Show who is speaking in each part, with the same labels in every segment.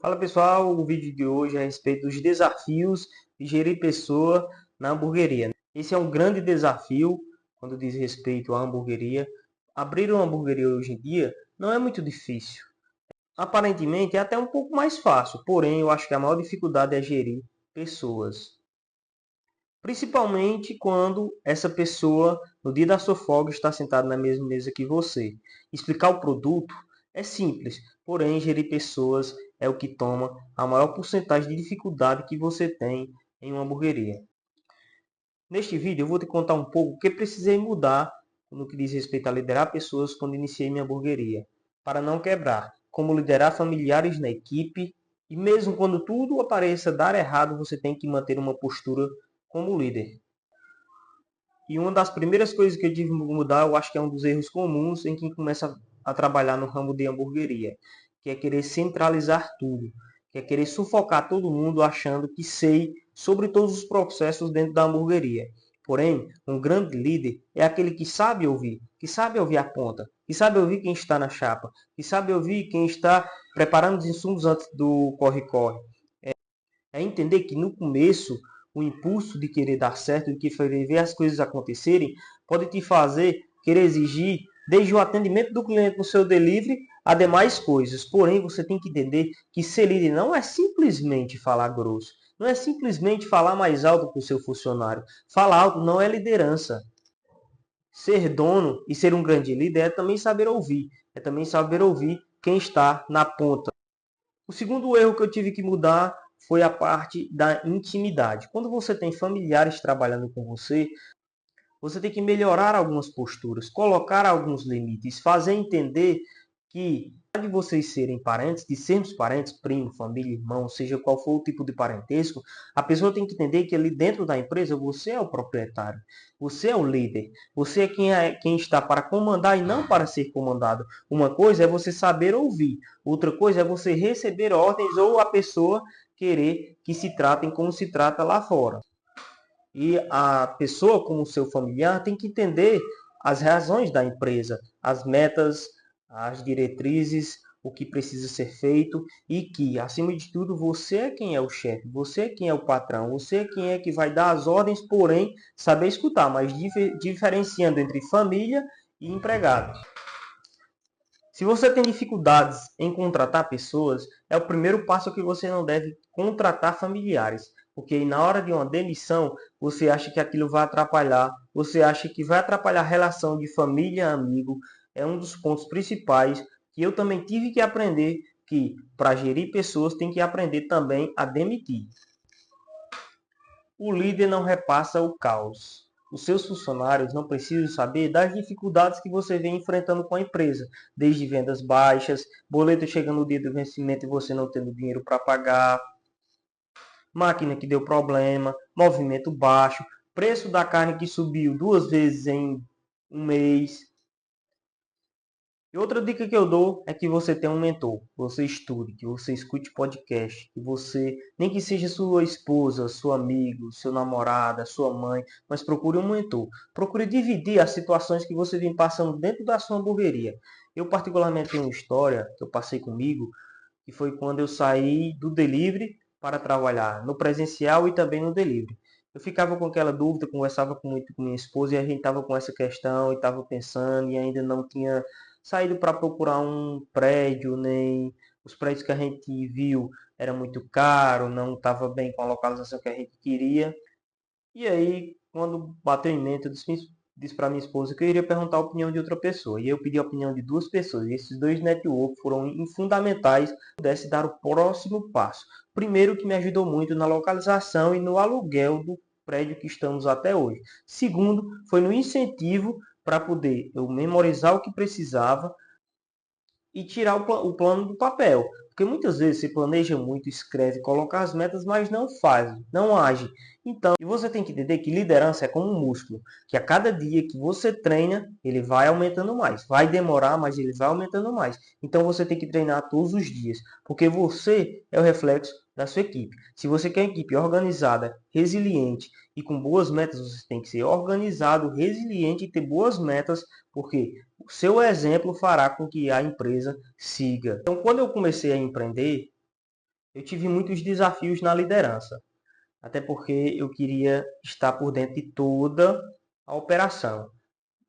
Speaker 1: Fala pessoal, o vídeo de hoje é a respeito dos desafios de gerir pessoa na hamburgueria. Esse é um grande desafio quando diz respeito à hamburgueria. Abrir uma hamburgueria hoje em dia não é muito difícil. Aparentemente é até um pouco mais fácil, porém eu acho que a maior dificuldade é gerir pessoas. Principalmente quando essa pessoa, no dia da sua folga, está sentada na mesma mesa que você. Explicar o produto é simples, porém gerir pessoas é o que toma a maior porcentagem de dificuldade que você tem em uma hamburgueria. Neste vídeo eu vou te contar um pouco o que precisei mudar no que diz respeito a liderar pessoas quando iniciei minha hamburgueria, para não quebrar, como liderar familiares na equipe e mesmo quando tudo pareça dar errado, você tem que manter uma postura como líder. E uma das primeiras coisas que eu tive que mudar, eu acho que é um dos erros comuns em quem começa a trabalhar no ramo de hamburgueria, que é querer centralizar tudo, que é querer sufocar todo mundo achando que sei sobre todos os processos dentro da hamburgueria. Porém, um grande líder é aquele que sabe ouvir a ponta, que sabe ouvir quem está na chapa, que sabe ouvir quem está preparando os insumos antes do corre-corre. É entender que no começo o impulso de querer dar certo, de querer ver as coisas acontecerem, pode te fazer querer exigir desde o atendimento do cliente no seu delivery a demais coisas. Porém, você tem que entender que ser líder não é simplesmente falar grosso, não é simplesmente falar mais alto para o seu funcionário. Falar alto não é liderança. Ser dono e ser um grande líder é também saber ouvir, é também saber ouvir quem está na ponta. O segundo erro que eu tive que mudar foi a parte da intimidade. Quando você tem familiares trabalhando com você, você tem que melhorar algumas posturas, colocar alguns limites, fazer entender que, apesar de vocês serem parentes, de sermos parentes, primo, família, irmão, seja qual for o tipo de parentesco, a pessoa tem que entender que ali dentro da empresa você é o proprietário, você é o líder, você é quem está para comandar e não para ser comandado. Uma coisa é você saber ouvir, outra coisa é você receber ordens ou a pessoa querer que se tratem como se trata lá fora. E a pessoa, como seu familiar, tem que entender as razões da empresa, as metas, as diretrizes, o que precisa ser feito e que, acima de tudo, você é quem é o chefe, você é quem é o patrão, você é quem é que vai dar as ordens, porém, saber escutar, mas diferenciando entre família e empregado. Se você tem dificuldades em contratar pessoas, é o primeiro passo que você não deve contratar familiares. Porque na hora de uma demissão, você acha que aquilo vai atrapalhar, você acha que vai atrapalhar a relação de família-amigo. É um dos pontos principais que eu também tive que aprender que para gerir pessoas tem que aprender também a demitir. O líder não repassa o caos. Os seus funcionários não precisam saber das dificuldades que você vem enfrentando com a empresa, desde vendas baixas, boleto chegando no dia do vencimento e você não tendo dinheiro para pagar, máquina que deu problema, movimento baixo, preço da carne que subiu 2 vezes em um mês. E outra dica que eu dou é que você tenha um mentor, você estude, que você escute podcast, que você, nem que seja sua esposa, seu amigo, seu namorado, sua mãe, mas procure um mentor. Procure dividir as situações que você vem passando dentro da sua hamburgueria. Eu particularmente tenho uma história que eu passei comigo, que foi quando eu saí do delivery para trabalhar no presencial e também no delivery. Eu ficava com aquela dúvida, conversava muito com minha esposa e a gente estava com essa questão e estava pensando e ainda não tinha saído para procurar um prédio, nem os prédios que a gente viu era muito caro, não estava bem com a localização que a gente queria. E aí, quando bateu em mente, eu disse para minha esposa que eu iria perguntar a opinião de outra pessoa. E eu pedi a opinião de duas pessoas. E esses dois networks foram fundamentais para que eu pudesse dar o próximo passo. Primeiro, que me ajudou muito na localização e no aluguel do prédio que estamos até hoje. Segundo, foi no incentivo para poder eu memorizar o que precisava e tirar o plano do papel. Porque muitas vezes você planeja muito, escreve, coloca as metas, mas não faz, não age. Então, e você tem que entender que liderança é como um músculo, que a cada dia que você treina, ele vai aumentando mais. Vai demorar, mas ele vai aumentando mais. Então você tem que treinar todos os dias, porque você é o reflexo da sua equipe. Se você quer uma equipe organizada, resiliente e com boas metas, você tem que ser organizado, resiliente e ter boas metas, porque o seu exemplo fará com que a empresa siga. Então, quando eu comecei a empreender, Eu tive muitos desafios na liderança, até porque eu queria estar por dentro de toda a operação.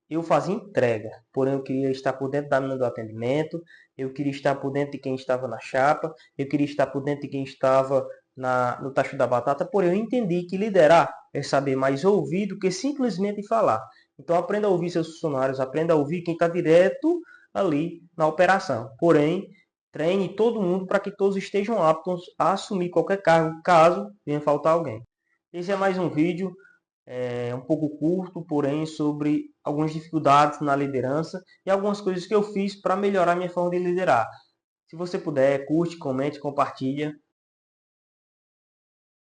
Speaker 1: Eu fazia entrega, porém eu queria estar por dentro da mina do atendimento, eu queria estar por dentro de quem estava na chapa, eu queria estar por dentro de quem estava no tacho da batata, porém eu entendi que liderar é saber mais ouvir do que simplesmente falar. Então aprenda a ouvir seus funcionários, aprenda a ouvir quem está direto ali na operação. Porém, treine todo mundo para que todos estejam aptos a assumir qualquer cargo, caso venha faltar alguém. Esse é mais um vídeo um pouco curto, porém sobre algumas dificuldades na liderança e algumas coisas que eu fiz para melhorar minha forma de liderar. Se você puder, curte, comente, compartilha.